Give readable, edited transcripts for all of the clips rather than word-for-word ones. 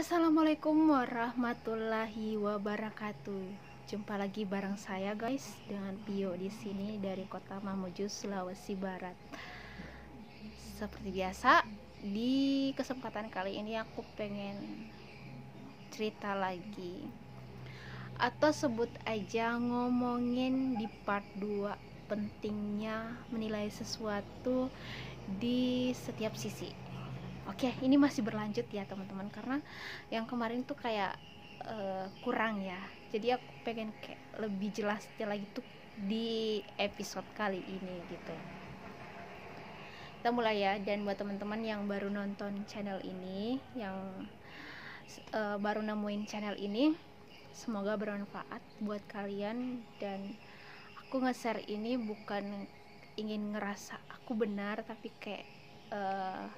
Assalamualaikum warahmatullahi wabarakatuh. Jumpa lagi bareng saya guys dengan Pio di sini dari Kota Mamuju, Sulawesi Barat. Seperti biasa, di kesempatan kali ini aku pengen cerita lagi, atau sebut aja ngomongin di part 2 pentingnya menilai sesuatu di setiap sisi. Oke, ini masih berlanjut ya teman-teman, karena yang kemarin tuh kayak kurang ya. Jadi aku pengen kayak lebih jelasnya lagi tuh di episode kali ini gitu. Kita mulai ya. Dan buat teman-teman yang baru nonton channel ini, yang baru nemuin channel ini, semoga bermanfaat buat kalian. Dan aku nge-share ini bukan ingin ngerasa aku benar, tapi kayak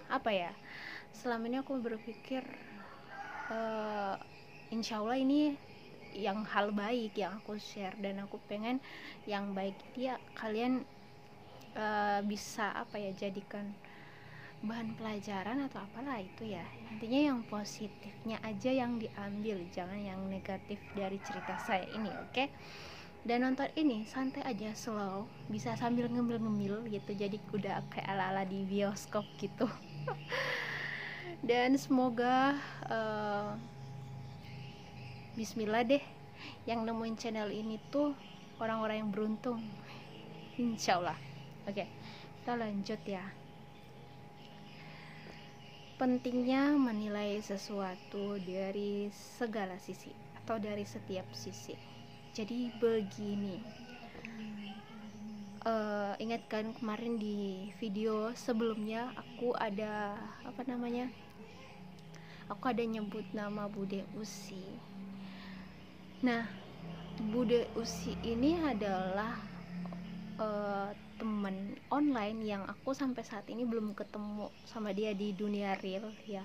apa ya, selama ini aku berpikir insya Allah ini yang hal baik yang aku share, dan aku pengen yang baik dia kalian bisa apa ya, jadikan bahan pelajaran atau apalah itu ya, intinya yang positifnya aja yang diambil, jangan yang negatif dari cerita saya ini. Oke? Dan nonton ini santai aja, slow, bisa sambil ngemil-ngemil gitu, jadi udah kayak ala-ala di bioskop gitu. Dan semoga bismillah deh, yang nemuin channel ini tuh orang-orang yang beruntung, insyaallah. Oke, kita lanjut ya. Pentingnya menilai sesuatu dari segala sisi atau dari setiap sisi. Jadi begini, ingat kan kemarin di video sebelumnya aku ada aku ada nyebut nama Bude Usi. Nah, Bude Usi ini adalah teman online yang aku sampai saat ini belum ketemu sama dia di dunia real ya.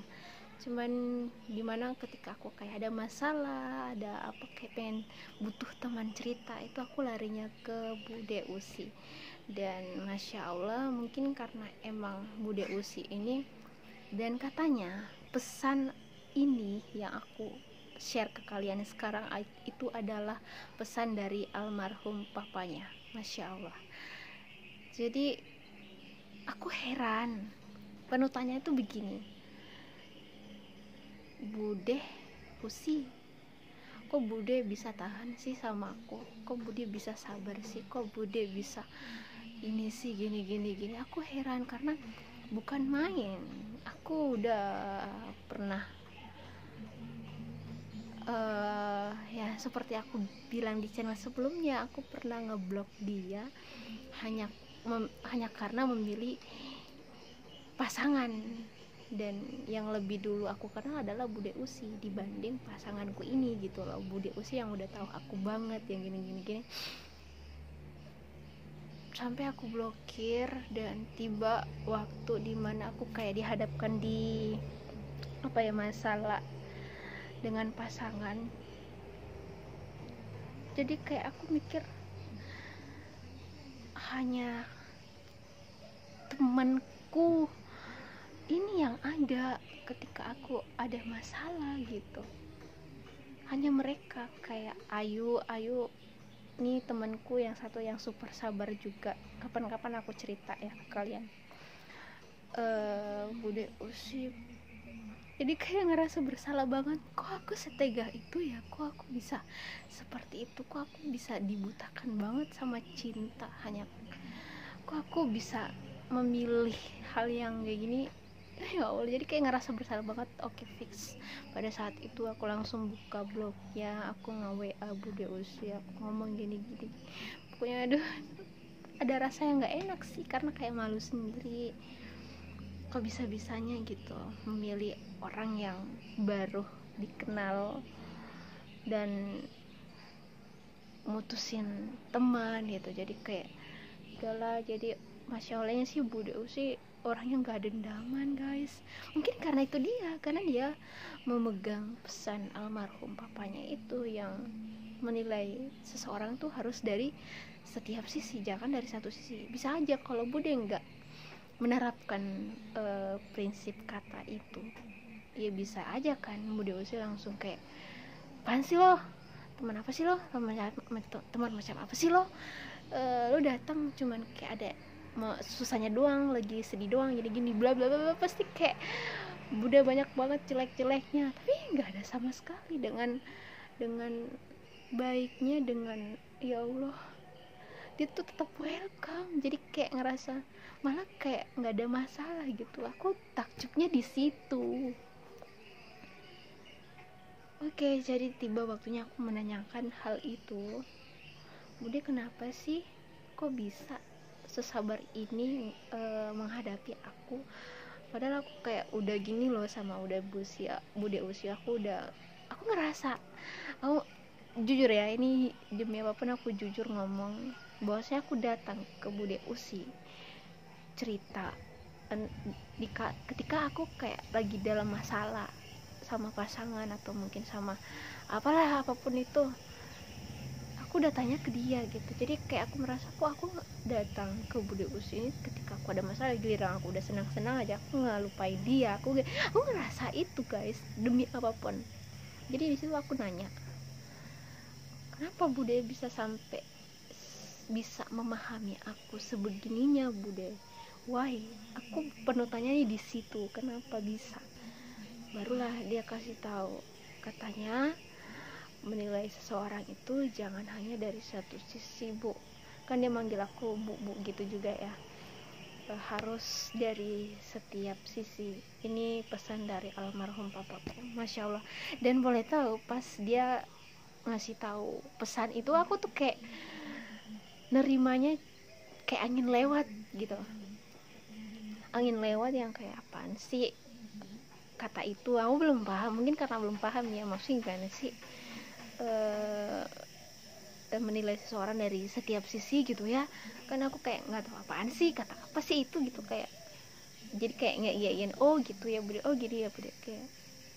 Cuman dimana ketika aku kayak ada masalah, ada apa, kayak pengen butuh teman cerita, itu aku larinya ke Bude Usi. Dan Masya Allah, mungkin karena emang Bude Usi ini, dan katanya pesan ini yang aku share ke kalian sekarang itu adalah pesan dari almarhum papanya. Masya Allah. Jadi aku heran, penutannya itu begini, Bude Usi, kok Bude bisa tahan sih sama aku, kok Bude bisa sabar sih, kok Bude bisa ini sih, gini. Aku heran karena bukan main. Aku udah pernah ya seperti aku bilang di channel sebelumnya, aku pernah ngeblok dia hanya karena memilih pasangan. Dan yang lebih dulu aku kenal adalah Bude Usi dibanding pasanganku ini gitu loh. Bude Usi yang udah tahu aku banget, yang gini. Sampai aku blokir, dan tiba waktu dimana aku kayak dihadapkan di masalah dengan pasangan. Jadi kayak aku mikir, hanya temanku ini yang ada ketika aku ada masalah gitu, hanya mereka. Kayak Ayu nih temanku yang satu yang super sabar juga, kapan-kapan aku cerita ya ke kalian. Bude Usi, jadi kayak ngerasa bersalah banget, kok aku setega itu ya, kok aku bisa seperti itu, kok aku bisa dibutakan banget sama cinta, kok aku bisa memilih hal yang kayak gini. Ya Allah, jadi kayak ngerasa bersalah banget. Oke, fix. Pada saat itu aku langsung buka blognya, aku nge-WA Bude Usi, aku ngomong gini. Pokoknya aduh, ada rasa yang gak enak sih, karena kayak malu sendiri. Kok bisa-bisanya gitu memilih orang yang baru dikenal dan mutusin teman gitu. Jadi kayak udahlah. Jadi Masya Allahnya sih Bude Usi orangnya gak dendaman guys. Mungkin karena itu karena dia memegang pesan almarhum papanya itu, yang menilai seseorang tuh harus dari setiap sisi, jangan dari satu sisi. Bisa aja kalau Bude nggak menerapkan prinsip kata itu, ya bisa aja kan Bude Usi langsung kayak, apaan sih lo, teman apa sih lo, teman macam apa sih lo, lo datang cuman kayak ada susahnya doang, lagi sedih doang, jadi gini bla bla bla, pasti kayak Bude banyak banget jelek-jeleknya. Tapi nggak ada sama sekali dengan baiknya, dengan ya Allah dia tuh tetap welcome, jadi kayak ngerasa malah kayak nggak ada masalah gitu. Aku takjubnya di situ. Oke, jadi tiba waktunya aku menanyakan hal itu. Bude kenapa sih kok bisa sesabar ini menghadapi aku, padahal aku kayak udah gini loh sama Bude Usi, aku ngerasa, aku jujur ya, ini demi apapun aku jujur ngomong bahwasanya aku datang ke Bude Usi cerita ketika aku kayak lagi dalam masalah sama pasangan atau mungkin sama apalah apapun itu, aku udah tanya ke dia gitu. Jadi kayak aku merasa kok aku datang ke Bude Usi ketika aku ada masalah, giliran aku udah senang-senang aja aku nggak lupain dia. Aku ngerasa itu guys, demi apapun. Jadi di situ aku nanya, kenapa Bude bisa sampai bisa memahami aku sebegininya Bude? Why? Aku penuh tanyanya di situ, kenapa bisa? Barulah dia kasih tahu, katanya menilai seseorang itu jangan hanya dari satu sisi bu, kan dia manggil aku bu gitu juga ya, harus dari setiap sisi. Ini pesan dari almarhum papaku, masya Allah. Dan boleh tahu pas dia ngasih tahu pesan itu, aku tuh kayak nerimanya kayak angin lewat gitu, angin lewat yang kayak apaan sih kata itu. Aku belum paham, mungkin karena belum paham ya maksudnya gimana sih menilai seseorang dari setiap sisi gitu ya. Kan aku kayak nggak tahu apaan sih, kata apa sih itu gitu, kayak jadi kayak nggak iyain, oh gitu ya Bude, oh gini ya Bude, kayak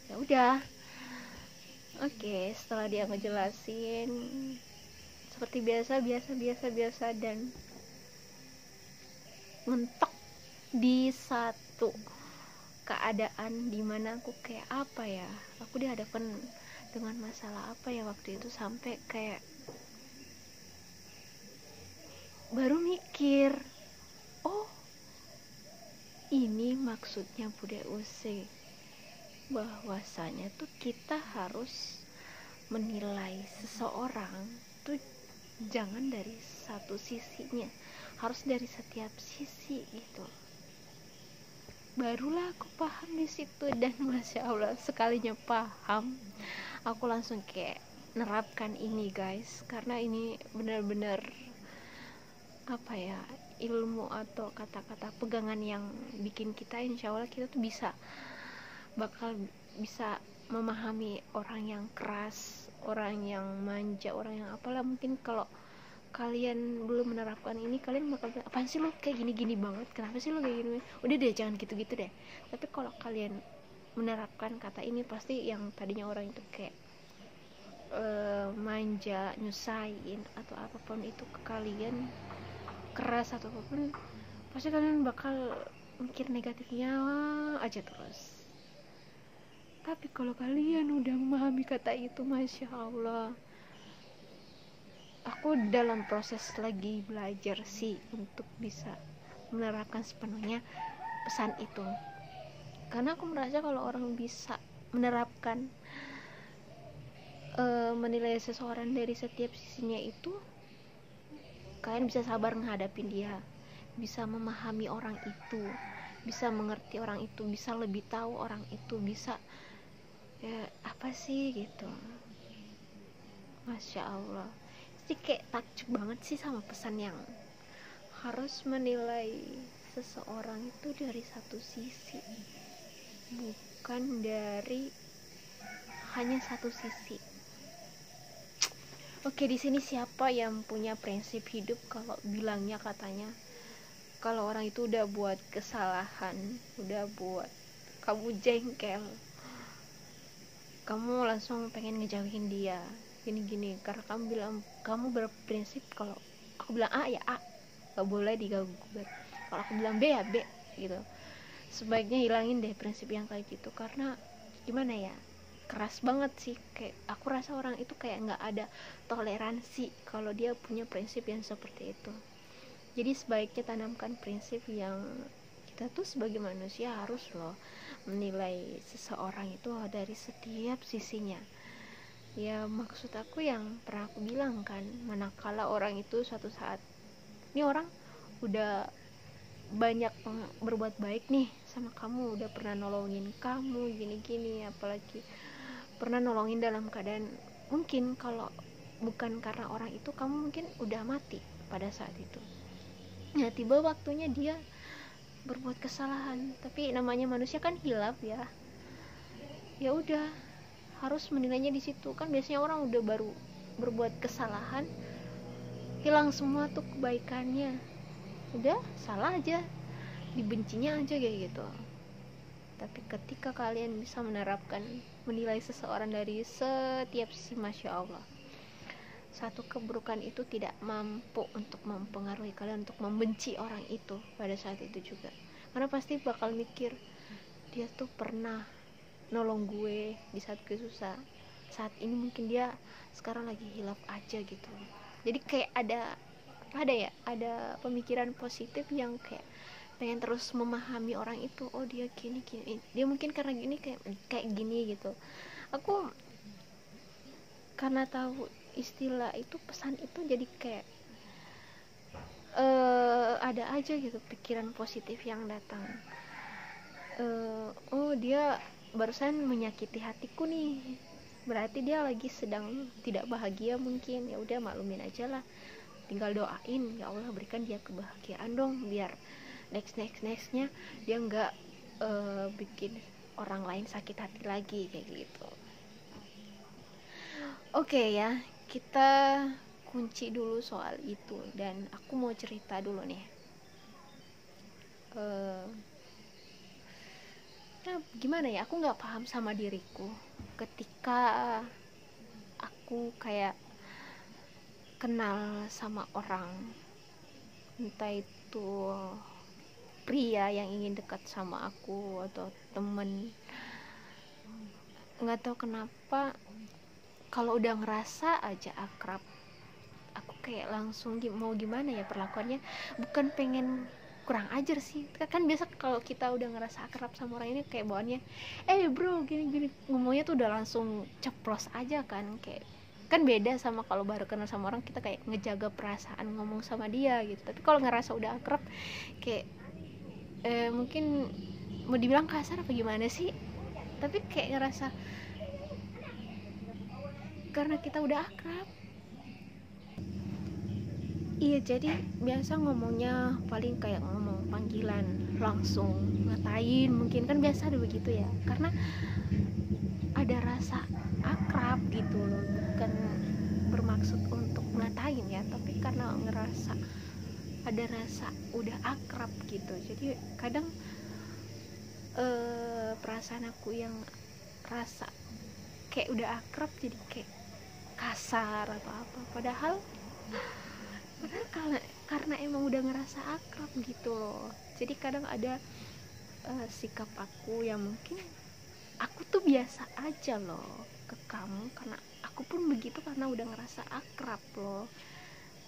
ya udah. Oke, setelah dia ngejelasin seperti biasa dan mentok di satu keadaan dimana aku kayak apa ya, aku dihadapkan dengan masalah apa ya waktu itu, sampai kayak baru mikir, oh ini maksudnya Bude Usi, bahwasanya tuh kita harus menilai seseorang tuh jangan dari satu sisinya, harus dari setiap sisi gitu. Barulah aku paham di situ. Dan masya Allah, sekalinya paham aku langsung kayak nerapkan ini guys, karena ini benar-benar apa ya, ilmu atau kata-kata pegangan yang bikin kita insya Allah kita tuh bakal bisa memahami orang yang keras, orang yang manja, orang yang apalah. Mungkin kalau kalian belum menerapkan ini, kalian bakal bilang, apaan sih lo kayak gini-gini banget, kenapa sih lo kayak gini, udah deh jangan gitu-gitu deh. Tapi kalau kalian menerapkan kata ini, pasti yang tadinya orang itu kayak manja, nyusahin atau apapun itu ke kalian, keras atau apapun, pasti kalian bakal mikir negatifnya aja terus. Tapi kalau kalian udah memahami kata itu, masya Allah, aku dalam proses lagi belajar sih untuk bisa menerapkan sepenuhnya pesan itu, karena aku merasa kalau orang bisa menerapkan menilai seseorang dari setiap sisinya itu, kalian bisa sabar menghadapi dia, bisa memahami orang itu, bisa mengerti orang itu, bisa lebih tahu orang itu, bisa ya apa sih gitu. Masya Allah, jadi kayak takjub banget sih sama pesan yang harus menilai seseorang itu dari satu sisi, bukan dari hanya satu sisi. Oke, di sini siapa yang punya prinsip hidup kalau bilangnya katanya kalau orang itu udah buat kesalahan, udah buat kamu jengkel, kamu langsung pengen ngejauhin dia gini-gini, karena kamu bilang, kamu berprinsip kalau aku bilang A ya A, gak boleh diganggu. Kalau aku bilang B ya B gitu. Sebaiknya hilangin deh prinsip yang kayak gitu, karena gimana ya, keras banget sih. Kayak aku rasa orang itu kayak nggak ada toleransi kalau dia punya prinsip yang seperti itu. Jadi sebaiknya tanamkan prinsip yang kita tuh sebagai manusia harus loh menilai seseorang itu dari setiap sisinya. Ya maksud aku yang pernah aku bilang kan, manakala orang itu suatu saat, ini orang udah banyak berbuat baik nih sama kamu, udah pernah nolongin kamu gini-gini, apalagi pernah nolongin dalam keadaan mungkin kalau bukan karena orang itu kamu mungkin udah mati pada saat itu. Nah tiba waktunya dia berbuat kesalahan, tapi namanya manusia kan hilaf ya, ya udah harus menilainya di situ kan. Biasanya orang udah baru berbuat kesalahan hilang semua tuh kebaikannya, udah salah aja, dibencinya aja kayak gitu. Tapi ketika kalian bisa menerapkan menilai seseorang dari setiap sisi, masya Allah, satu keburukan itu tidak mampu untuk mempengaruhi kalian untuk membenci orang itu pada saat itu juga. Karena pasti bakal mikir, dia tuh pernah nolong gue di saat gue susah, saat ini mungkin dia sekarang lagi hilaf aja gitu. Jadi kayak ada pemikiran positif yang kayak pengen terus memahami orang itu. Oh dia gini, dia mungkin karena gini kayak gini gitu. Aku karena tahu istilah itu, pesan itu, jadi kayak ada aja gitu pikiran positif yang datang. Oh dia barusan menyakiti hatiku nih, berarti dia lagi sedang tidak bahagia mungkin. Ya udah maklumin aja lah, tinggal doain, ya Allah berikan dia kebahagiaan dong, biar nextnya dia nggak bikin orang lain sakit hati lagi kayak gitu. Oke ya, kita kunci dulu soal itu, dan aku mau cerita dulu nih. Nah, gimana ya, aku nggak paham sama diriku ketika aku kayak kenal sama orang, entah itu pria yang ingin dekat sama aku atau temen. Nggak tahu kenapa kalau udah ngerasa aja akrab, aku kayak langsung mau gimana ya perlakuannya, bukan pengen kurang ajar sih. Kan biasa kalau kita udah ngerasa akrab sama orang ini kayak bawaannya bro gini ngomongnya tuh udah langsung ceplos aja kan. Kayak kan beda sama kalau baru kenal sama orang, kita kayak ngejaga perasaan ngomong sama dia gitu. Tapi kalau ngerasa udah akrab kayak mungkin mau dibilang kasar apa gimana sih, tapi kayak ngerasa karena kita udah akrab. Iya, jadi biasa ngomongnya paling kayak ngomong panggilan langsung ngatain, mungkin kan biasa ada begitu ya, karena ada rasa akrab gitu loh, bukan bermaksud untuk ngatain ya, tapi karena ngerasa ada rasa udah akrab gitu. Jadi kadang perasaan aku yang rasa kayak udah akrab jadi kayak kasar atau apa, padahal karena emang udah ngerasa akrab gitu loh. Jadi kadang ada sikap aku yang mungkin aku tuh biasa aja loh ke kamu, karena aku pun begitu karena udah ngerasa akrab loh.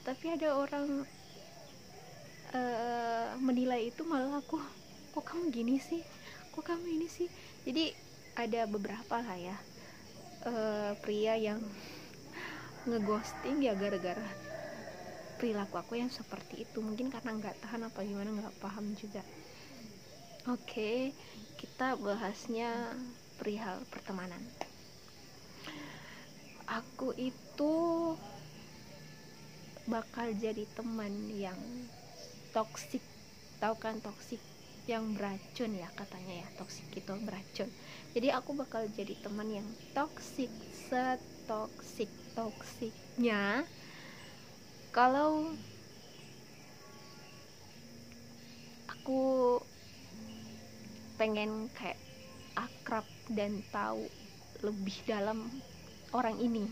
Tapi ada orang menilai itu malah aku, kok kamu gini sih, kok kamu ini sih. Jadi ada beberapa lah ya pria yang ngeghosting ya gara-gara perilaku aku yang seperti itu, mungkin karena nggak tahan apa gimana, nggak paham juga. Oke, kita bahasnya perihal pertemanan. Aku itu bakal jadi teman yang toksik, tahu kan toksik yang beracun ya katanya ya, toksik itu beracun. Jadi aku bakal jadi teman yang toksik, setoksiknya. Kalau aku pengen kayak akrab dan tahu lebih dalam orang ini,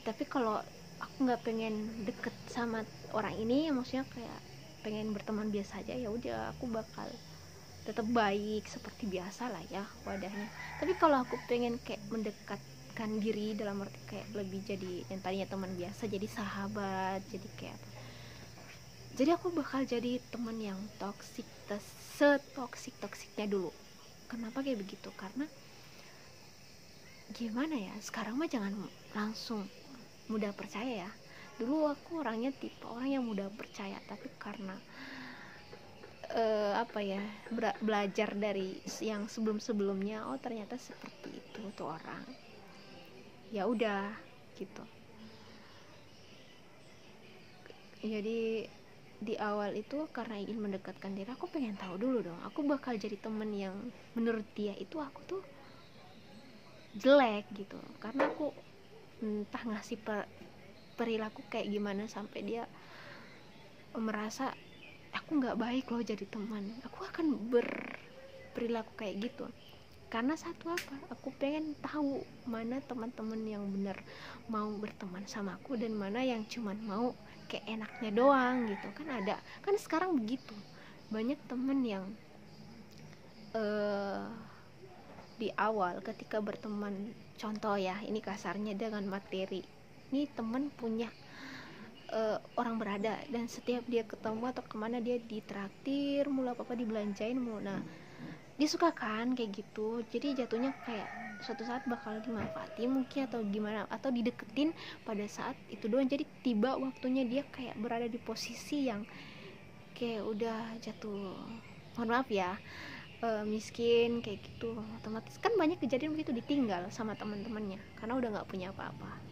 tapi kalau aku nggak pengen deket sama orang ini, maksudnya kayak pengen berteman biasa aja, ya udah aku bakal tetap baik seperti biasa lah ya wadahnya. Tapi kalau aku pengen kayak mendekatkan diri dalam arti kayak lebih jadi yang tadinya teman biasa jadi sahabat, jadi kayak apa, jadi aku bakal jadi teman yang toksik, setoksik toksiknya dulu. Kenapa kayak begitu? Karena gimana ya, sekarang mah jangan langsung mudah percaya ya. Dulu aku orangnya tipe orang yang mudah percaya, tapi karena apa ya, belajar dari yang sebelum-sebelumnya, oh ternyata seperti itu tuh orang, ya udah gitu. Jadi di awal itu karena ingin mendekatkan diri, aku pengen tahu dulu dong, aku bakal jadi temen yang menurut dia itu aku tuh jelek gitu, karena aku entah ngasih perilaku kayak gimana sampai dia merasa aku nggak baik loh jadi teman. Aku akan berperilaku kayak gitu karena satu, apa, aku pengen tahu mana teman-teman yang benar mau berteman sama aku dan mana yang cuman mau kayak enaknya doang gitu. Kan ada, kan sekarang begitu banyak temen yang di awal ketika berteman, contoh ya ini kasarnya dengan materi, ini temen punya orang berada dan setiap dia ketemu atau kemana dia ditraktir mulu, apa dibelanjain mulu. Nah dia suka kan kayak gitu, jadi jatuhnya kayak suatu saat bakal dimanfaatin mungkin atau gimana, atau dideketin pada saat itu doang. Jadi tiba waktunya dia kayak berada di posisi yang kayak udah jatuh, mohon maaf ya, miskin kayak gitu. Otomatis kan banyak kejadian begitu, ditinggal sama teman-temannya karena udah nggak punya apa-apa.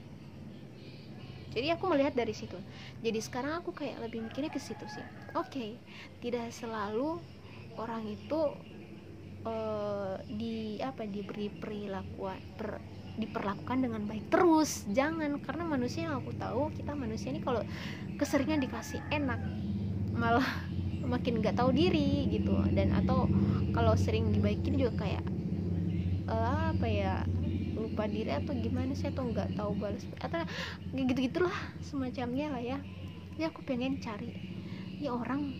Jadi aku melihat dari situ. Jadi sekarang aku kayak lebih mikirnya ke situ sih. Oke, tidak selalu orang itu diberi diperlakukan dengan baik terus. Jangan, karena manusia yang aku tahu, kita manusia ini kalau keseringan dikasih enak malah makin nggak tahu diri gitu. Dan atau kalau sering dibaikin juga kayak apa ya, lupa diri atau gimana sih, atau nggak tahu balas atau gitu-gitulah semacamnya lah ya. Jadi aku pengen cari ini orang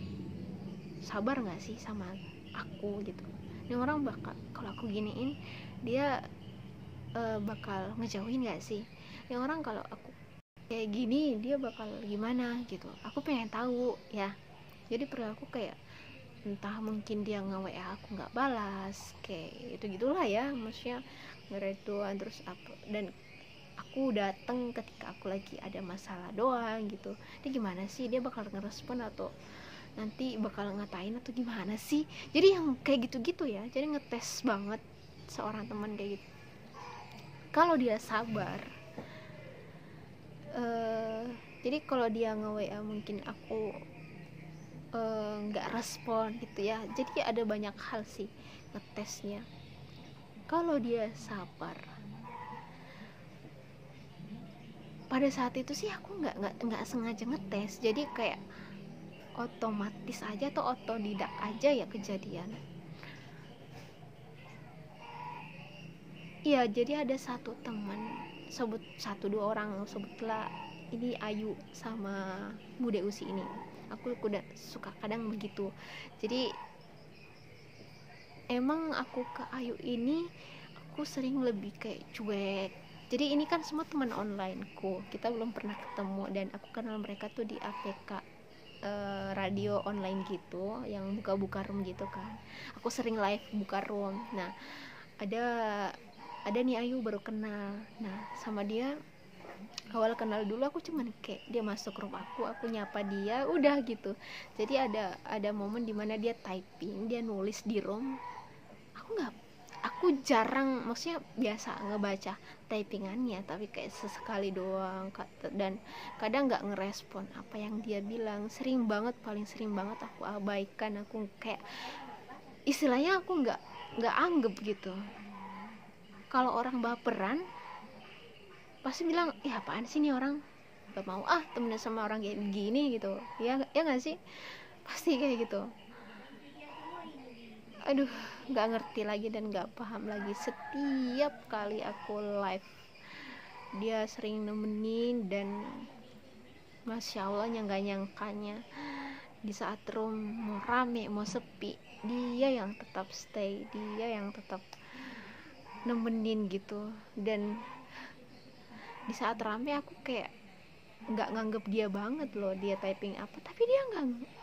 sabar nggak sih sama aku gitu. Ini orang bakal, kalau aku giniin dia bakal ngejauhin nggak sih. Ini orang kalau aku kayak gini dia bakal gimana gitu. Aku pengen tahu ya. Jadi perilaku kayak entah mungkin dia nge-WA aku nggak balas kayak itu gitulah ya, maksudnya ngeretuan terus apa, dan aku dateng ketika aku lagi ada masalah doang gitu. Dia gimana sih, dia bakal ngerespon atau nanti bakal ngatain atau gimana sih. Jadi yang kayak gitu-gitu ya, jadi ngetes banget seorang teman kayak gitu. Kalau dia sabar, jadi kalau dia nge-WA mungkin aku nggak respon gitu ya. Jadi ada banyak hal sih ngetesnya. Kalau dia sabar, pada saat itu sih aku nggak sengaja ngetes, jadi kayak otomatis aja atau otodidak aja ya kejadian. Iya, jadi ada satu teman, sebut 1-2 orang, sebutlah ini Ayu sama Bude Usi ini. Aku udah suka kadang begitu. Jadi emang aku ke Ayu ini aku sering lebih kayak cuek. Jadi ini kan semua teman onlineku, kita belum pernah ketemu, dan aku kenal mereka tuh di APK radio online gitu, yang buka-buka room gitu kan. Aku sering live buka room. Nah ada nih Ayu baru kenal. Nah sama dia awal kenal dulu aku cuman kayak dia masuk room aku nyapa dia udah gitu. Jadi ada momen dimana dia typing, dia nulis di room, aku jarang, maksudnya biasa ngebaca typingannya tapi kayak sesekali doang, dan kadang nggak ngerespon apa yang dia bilang. Paling sering banget aku abaikan, aku kayak istilahnya aku nggak anggap gitu. Kalau orang baperan pasti bilang ya apaan sih nih orang, gak mau temenan sama orang kayak begini gitu ya nggak sih, pasti kayak gitu. Aduh, nggak ngerti lagi dan nggak paham lagi. Setiap kali aku live dia sering nemenin, dan masya Allah nggak nyangkanya di saat room mau rame mau sepi dia yang tetap stay, dia yang tetap nemenin gitu. Dan di saat rame aku kayak nggak nganggep dia banget loh, dia typing apa, tapi dia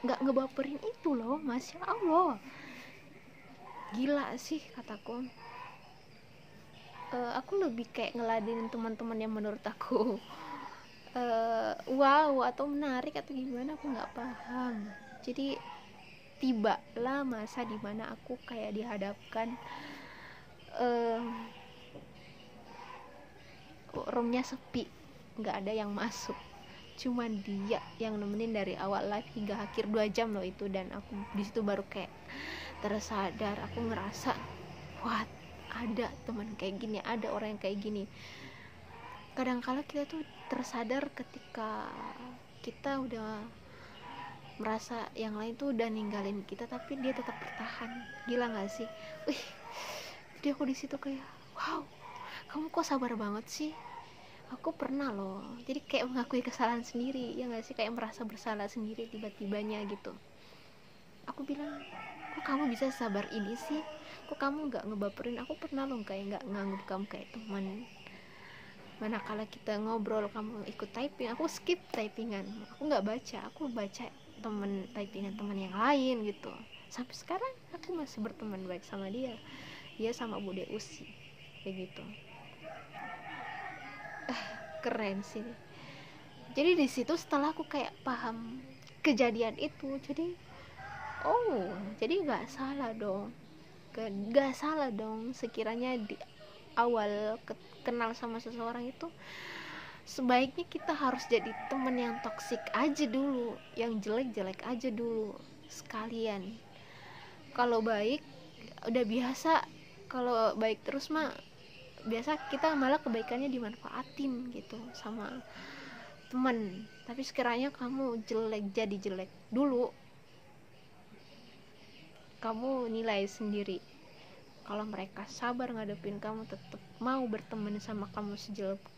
nggak ngebaperin itu loh. Masya Allah, gila sih kataku. Aku lebih kayak ngeladenin teman-teman yang menurut aku wow atau menarik atau gimana, aku nggak paham. Jadi tibalah masa dimana aku kayak dihadapkan roomnya sepi, nggak ada yang masuk, cuman dia yang nemenin dari awal live hingga akhir 2 jam loh itu. Dan aku di situ baru kayak tersadar, aku ngerasa wah, ada teman kayak gini, ada orang yang kayak gini. Kadang-kala kita tuh tersadar ketika kita udah merasa yang lain tuh udah ninggalin kita, tapi dia tetap bertahan. Gila nggak sih? Wih, dia aku di situ kayak wow, kamu kok sabar banget sih. Aku pernah loh, jadi kayak mengakui kesalahan sendiri, ya nggak sih, kayak merasa bersalah sendiri tiba-tibanya gitu. Aku bilang, kok kamu bisa sabar ini sih, kok kamu nggak ngebaperin. Aku pernah loh kayak nggak nganggep kamu kayak teman. Manakala kita ngobrol kamu ikut typing, aku skip typingan, aku nggak baca, aku baca temen typingan teman yang lain gitu. Sampai sekarang aku masih berteman baik sama dia sama Bude Usi kayak gitu. Keren sih. Jadi di situ setelah aku kayak paham kejadian itu, jadi oh, jadi nggak salah dong sekiranya di awal kenal sama seseorang itu sebaiknya kita harus jadi temen yang toksik aja dulu, yang jelek-jelek aja dulu sekalian. Kalau baik udah biasa, kalau baik terus mah biasa kita malah kebaikannya dimanfaatin gitu sama temen. Tapi sekiranya kamu jelek, jadi jelek dulu, kamu nilai sendiri. Kalau mereka sabar ngadepin kamu, tetap mau berteman sama kamu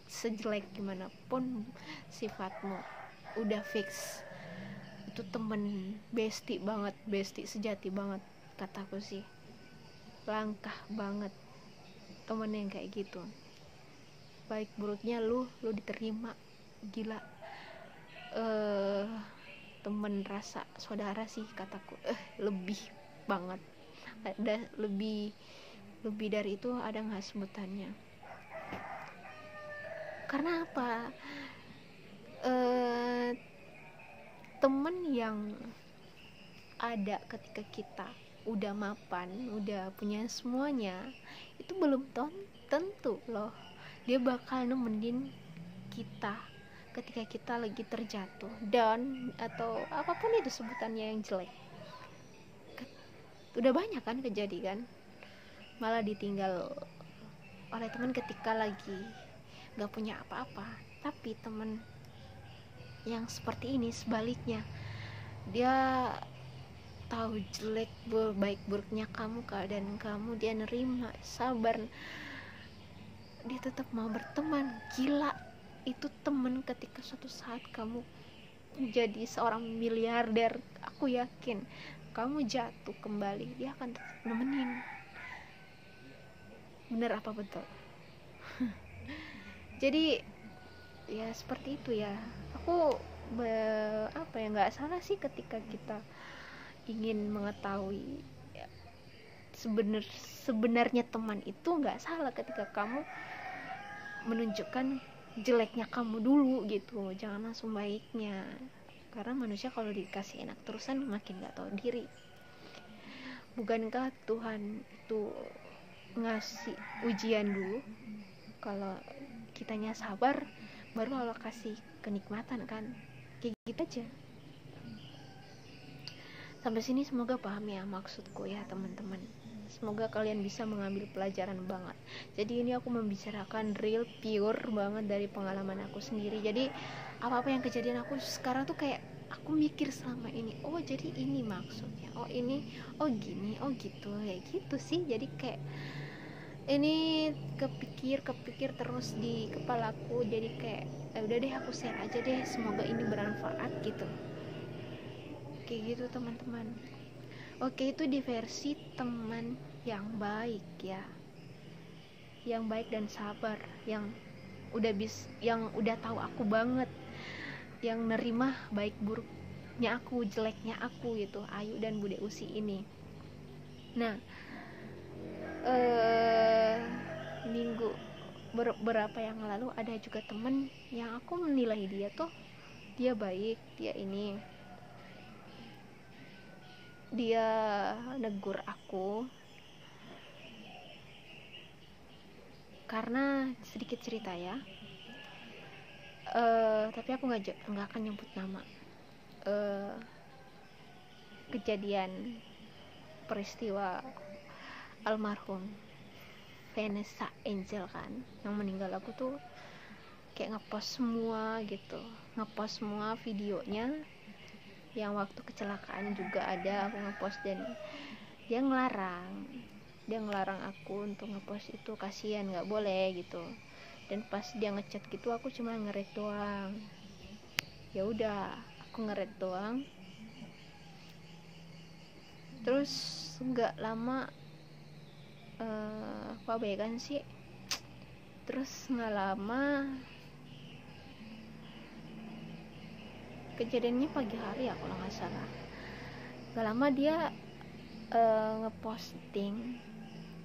sejelek gimana pun sifatmu, udah fix itu temen bestie banget, bestie sejati banget kataku sih. Langkah banget temen yang kayak gitu. Baik buruknya lu diterima. Gila, temen rasa saudara sih kataku. Lebih banget, ada lebih dari itu ada nggak sebutannya. Karena apa? Temen yang ada ketika kita udah mapan, udah punya semuanya, itu belum tentu loh dia bakal nemenin kita ketika kita lagi terjatuh, down, atau apapun itu sebutannya yang jelek. Udah banyak kan kejadian malah ditinggal oleh teman ketika lagi gak punya apa-apa. Tapi teman yang seperti ini sebaliknya, dia tahu jelek baik buruknya kamu, keadaan kamu, dia nerima, sabar, dia tetap mau berteman. Gila, itu temen ketika suatu saat kamu jadi seorang miliarder, aku yakin kamu jatuh kembali, dia akan tetap nemenin. Bener apa betul? Jadi ya seperti itu ya. Aku nggak salah sih ketika kita ingin mengetahui ya, sebenarnya teman itu nggak salah ketika kamu menunjukkan jeleknya kamu dulu gitu, jangan langsung baiknya. Karena manusia kalau dikasih enak terusan makin nggak tahu diri. Bukankah Tuhan itu ngasih ujian dulu, kalau kitanya sabar baru Allah kasih kenikmatan kan, kayak gitu aja. Sampai sini semoga paham ya maksudku ya teman-teman. Semoga kalian bisa mengambil pelajaran banget. Jadi ini aku membicarakan real, pure banget dari pengalaman aku sendiri. Jadi apa-apa yang kejadian aku sekarang tuh kayak aku mikir selama ini, oh jadi ini maksudnya, oh ini, oh gini, oh gitu, kayak gitu sih. Jadi kayak ini kepikir terus di kepalaku. Jadi kayak udah deh aku share aja deh, semoga ini bermanfaat gitu. Kayak gitu teman-teman. Oke, itu di versi teman yang baik ya, yang baik dan sabar, yang udah tahu aku banget, yang nerima baik buruknya aku, jeleknya aku gitu, Ayu dan Bude Usi ini. Nah, minggu beberapa yang lalu ada juga temen yang aku menilai dia tuh dia baik, dia negur aku karena sedikit cerita ya, tapi aku nggak akan nyebut nama. Kejadian peristiwa almarhum Vanessa Angel kan yang meninggal, aku tuh kayak ngepost semua videonya yang waktu kecelakaan juga ada aku ngepost, dan dia ngelarang aku untuk ngepost itu, kasihan, nggak boleh gitu. Dan pas dia ngechat gitu aku cuma nge-read doang, ya udah aku nge-read doang. Terus nggak lama apa abaikan sih, terus nggak lama kejadiannya pagi hari ya kalau nggak salah, nggak lama dia ngeposting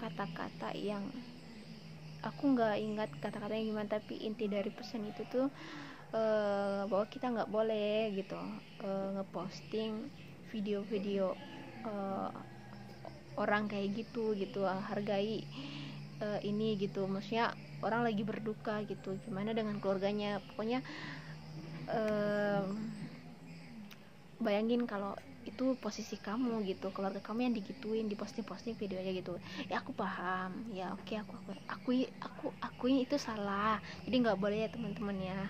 kata-kata yang aku nggak ingat kata-katanya gimana, tapi inti dari pesan itu tuh bahwa kita nggak boleh gitu ngeposting video-video orang kayak gitu, hargai ini gitu, maksudnya orang lagi berduka gitu, gimana dengan keluarganya, pokoknya bayangin kalau itu posisi kamu gitu, keluarga kamu yang digituin, diposting videonya gitu. Ya aku paham ya, oke, aku itu salah, jadi nggak boleh ya teman-teman ya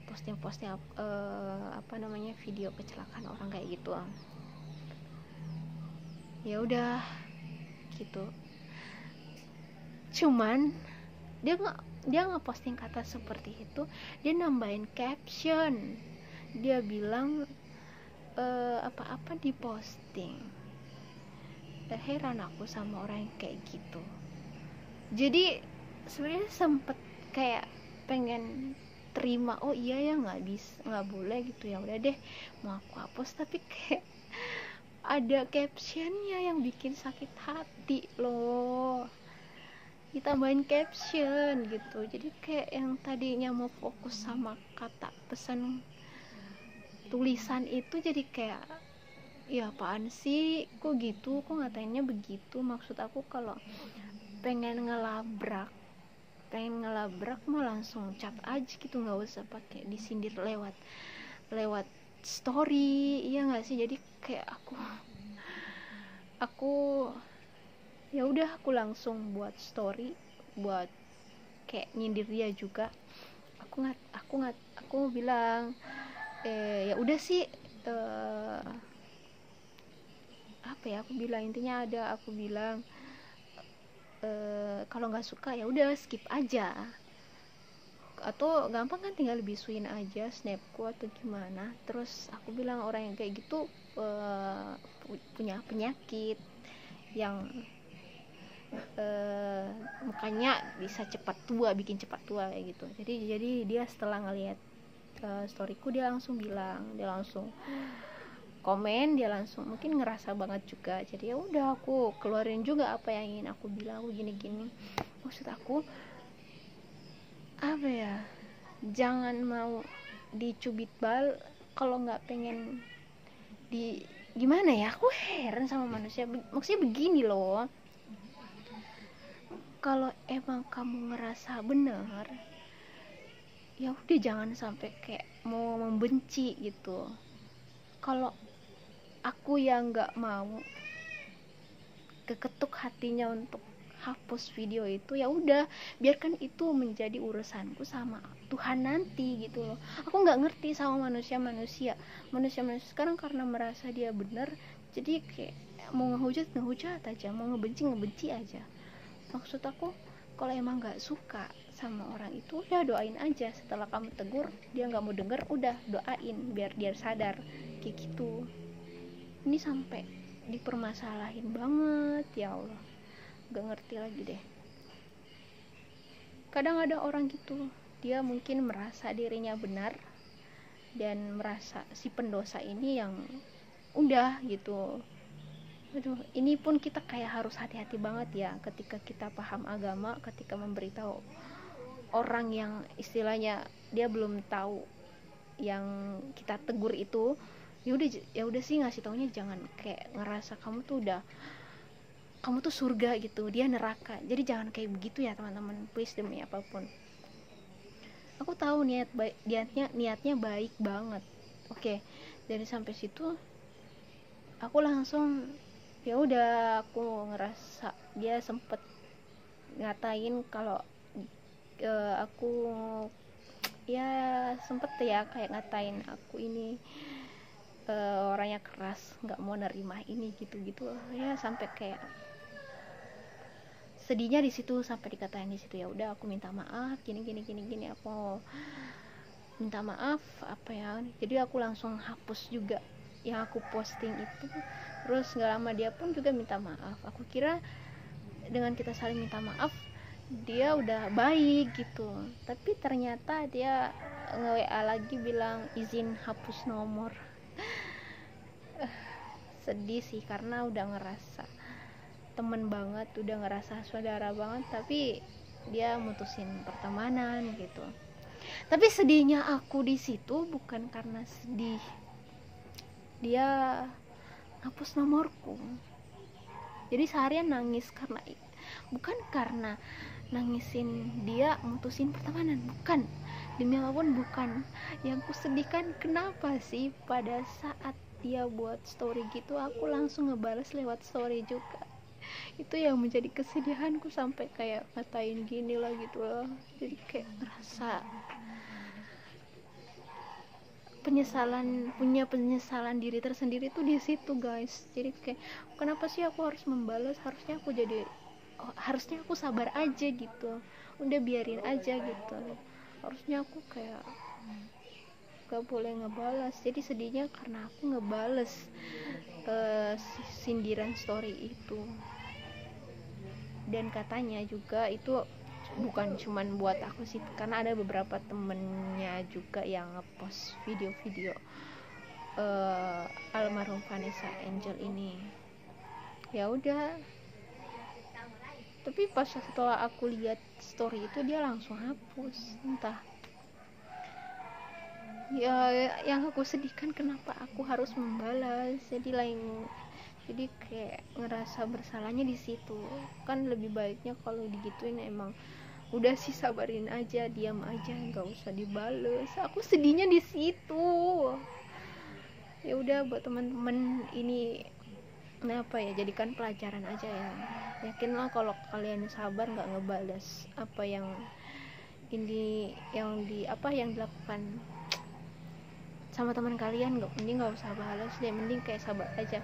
posting video kecelakaan orang kayak gitu. Ya udah gitu, cuman dia ngeposting kata seperti itu, dia nambahin caption, dia bilang apa-apa diposting. Heran aku sama orang yang kayak gitu. Jadi sebenarnya sempet kayak pengen terima, oh iya ya, nggak boleh gitu, ya udah deh mau aku hapus, tapi kayak ada captionnya yang bikin sakit hati loh, ditambahin caption gitu. Jadi kayak yang tadinya mau fokus sama kata pesan tulisan itu jadi kayak, ya apaan sih, kok gitu, kok ngatainnya begitu. Maksud aku kalau pengen ngelabrak mah langsung chat aja gitu, nggak usah pakai disindir lewat story, iya nggak sih. Jadi kayak aku ya udah, aku langsung buat story buat kayak nyindir dia juga. Aku bilang ya udah sih, apa ya, aku bilang kalau nggak suka ya udah skip aja, atau gampang kan tinggal bisuin aja snapku atau gimana. Terus aku bilang orang yang kayak gitu punya penyakit yang makanya bisa bikin cepat tua kayak gitu. Jadi dia setelah ngelihat storyku, dia langsung komen, dia langsung mungkin ngerasa banget juga. Jadi ya udah, aku keluarin juga apa yang ingin aku bilang. Aku gini, maksud aku apa ya, jangan mau dicubit bal kalau nggak pengen di gimana ya. Aku heran sama manusia, maksudnya begini loh, kalau emang kamu ngerasa bener, ya udah jangan sampai kayak mau membenci gitu. Kalau aku yang nggak mau keketuk hatinya untuk hapus video itu, ya udah biarkan itu menjadi urusanku sama Tuhan nanti gitu loh. Aku nggak ngerti sama manusia sekarang, karena merasa dia bener, jadi kayak mau ngehujat aja, mau ngebenci aja. Maksud aku, kalau emang nggak suka sama orang itu, udah doain aja. Setelah kamu tegur dia nggak mau denger, udah doain biar dia sadar kayak gitu. Ini sampai dipermasalahin banget, ya Allah, gak ngerti lagi deh. Kadang ada orang gitu, dia mungkin merasa dirinya benar dan merasa si pendosa ini yang udah gitu. Aduh, ini pun kita kayak harus hati-hati banget ya ketika kita paham agama, ketika memberitahu orang yang istilahnya dia belum tahu yang kita tegur itu. Ya udah sih, ngasih taunya jangan kayak ngerasa kamu tuh surga gitu, dia neraka. Jadi jangan kayak begitu ya teman-teman, please, demi apapun. Aku tahu niatnya baik banget. Oke, dari sampai situ aku langsung ya udah, aku ngerasa dia sempet ngatain kalau aku ya sempet ya kayak ngatain aku ini orangnya keras, nggak mau nerima ini gitu-gitu ya, sampai kayak sedihnya di situ, sampai dikatain di situ. Ya udah, aku minta maaf gini, aku minta maaf apa ya. Jadi aku langsung hapus juga yang aku posting itu. Terus nggak lama dia pun juga minta maaf. Aku kira dengan kita saling minta maaf dia udah baik gitu, tapi ternyata dia nge-WA lagi bilang izin hapus nomor. Sedih sih, karena udah ngerasa temen banget, udah ngerasa saudara banget, tapi dia mutusin pertemanan gitu. Tapi sedihnya aku di situ bukan karena sedih dia hapus nomorku. Jadi seharian nangis bukan karena nangisin dia mutusin pertemanan, bukan, demi apapun bukan. Yang ku sedihkan, kenapa sih pada saat dia buat story gitu aku langsung ngebales lewat story juga. Itu yang menjadi kesedihanku, sampai kayak ngatain gini lah gitu loh. Jadi kayak ngerasa penyesalan diri tersendiri tuh di situ guys. Jadi kayak kenapa sih aku harus membalas, harusnya aku sabar aja gitu, udah biarin aja gitu. Harusnya aku kayak gak boleh ngebalas. Jadi sedihnya karena aku ngebales sindiran story itu. Dan katanya juga itu bukan cuman buat aku sih, karena ada beberapa temennya juga yang ngepost video-video almarhum Vanessa Angel ini. Ya udah, tapi pas setelah aku lihat story itu dia langsung hapus. Entah ya, yang aku sedihkan kenapa aku harus membalas. Jadi kayak ngerasa bersalahnya di situ. Kan lebih baiknya kalau digituin emang udah sih sabarin aja, diam aja, nggak usah dibales. Aku sedihnya di situ. Ya udah, buat teman-teman ini apa ya, jadikan pelajaran aja ya. Yakinlah kalau kalian sabar nggak ngebales apa yang dilakukan sama teman kalian, nggak usah balas deh, mending kayak sabar aja.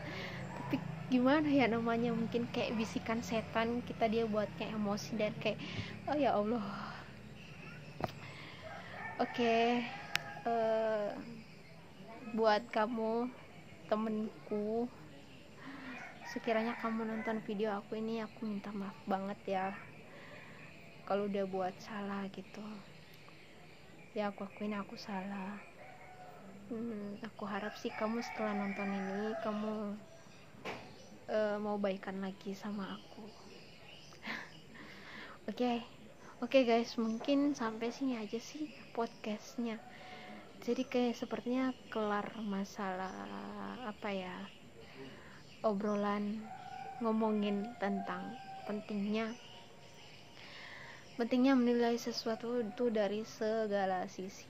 Tapi gimana ya namanya, mungkin kayak bisikan setan kita, dia buat kayak emosi dan kayak oh ya Allah. Oke, buat kamu temenku, sekiranya kamu nonton video aku ini, aku minta maaf banget ya kalau udah buat salah gitu ya. Aku akuin aku salah. Aku harap sih kamu setelah nonton ini kamu mau baikan lagi sama aku. Oke guys, mungkin sampai sini aja sih podcastnya. Jadi kayak sepertinya kelar masalah obrolan ngomongin tentang pentingnya menilai sesuatu itu dari segala sisi,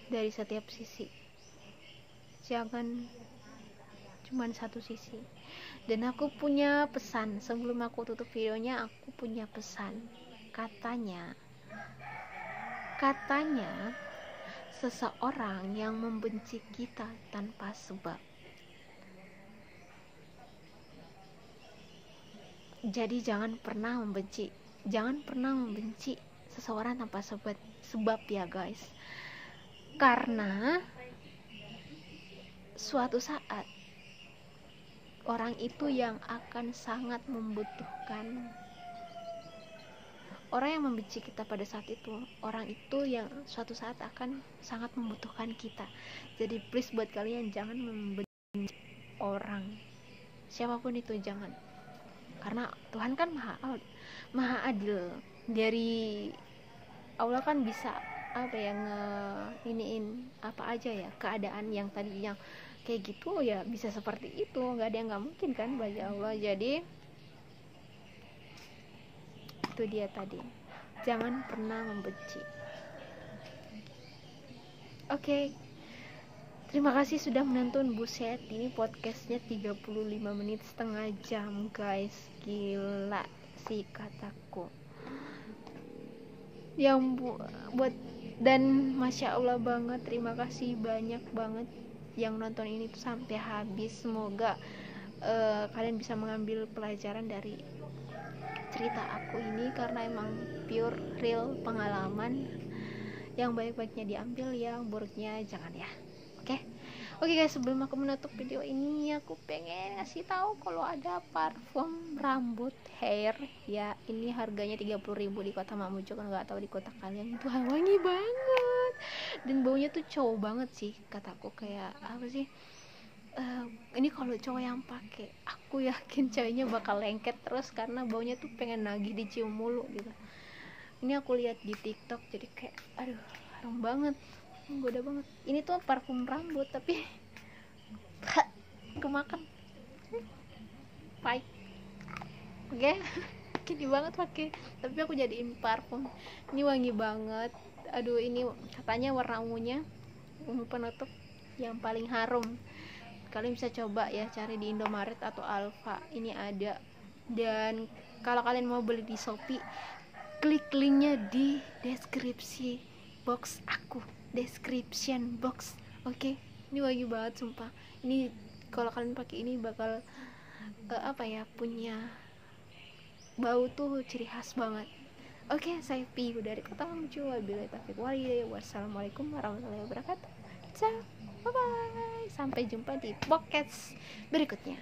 dari setiap sisi, jangan cuman satu sisi. Dan aku punya pesan, sebelum aku tutup videonya, aku punya pesan. Katanya seseorang yang membenci kita tanpa sebab. Jadi jangan pernah membenci seseorang tanpa sebab ya guys. Karena suatu saat orang itu yang akan sangat membutuhkan. Orang yang membenci kita pada saat itu, orang itu yang suatu saat akan sangat membutuhkan kita. Jadi please buat kalian jangan membenci orang, siapapun itu, jangan. Karena Tuhan kan maha adil. Dari Allah kan bisa iniin apa aja ya, keadaan yang tadi yang kayak gitu ya bisa seperti itu, nggak ada yang nggak mungkin kan bagi Allah. Jadi itu dia tadi, jangan pernah membenci. Oke. Terima kasih sudah menonton. Buset, ini podcastnya 35 menit, setengah jam guys, gila sih kataku. Yang buat dan masya Allah banget, terima kasih banyak banget yang nonton ini tuh sampai habis. Semoga kalian bisa mengambil pelajaran dari cerita aku ini, karena emang pure real pengalaman. Yang baik-baiknya diambil, yang buruknya jangan ya. Oke guys, sebelum aku menutup video ini, aku pengen ngasih tahu kalau ada parfum rambut hair ya. Ini harganya 30.000 di kota Mamuju, kan nggak tahu di kota kalian. Itu wangi banget dan baunya tuh cowok banget sih kataku. Kayak apa sih, ini kalau cowok yang pakai, aku yakin ceweknya bakal lengket terus karena baunya tuh pengen nagih dicium mulu gitu. Ini aku lihat di TikTok, jadi kayak aduh, harum banget, menggoda banget. Ini tuh parfum rambut tapi kemakan pahit. Oke. Gini banget pakai, tapi aku jadiin parfum. Ini wangi banget. Aduh, ini katanya warna ungunya, ungu penutup yang paling harum. Kalian bisa coba ya, cari di Indomaret atau Alfa, ini ada. Dan kalau kalian mau beli di Shopee, klik linknya di deskripsi box aku, description box. Oke. Ini wangi banget sumpah. Ini kalau kalian pakai ini bakal punya bau tuh ciri khas banget. Oke, saya Piu dari Kota Mamuju. Wabillahi taufiq walhidayah. Wassalamualaikum warahmatullahi wabarakatuh. Ciao, bye bye. Sampai jumpa di podcast berikutnya.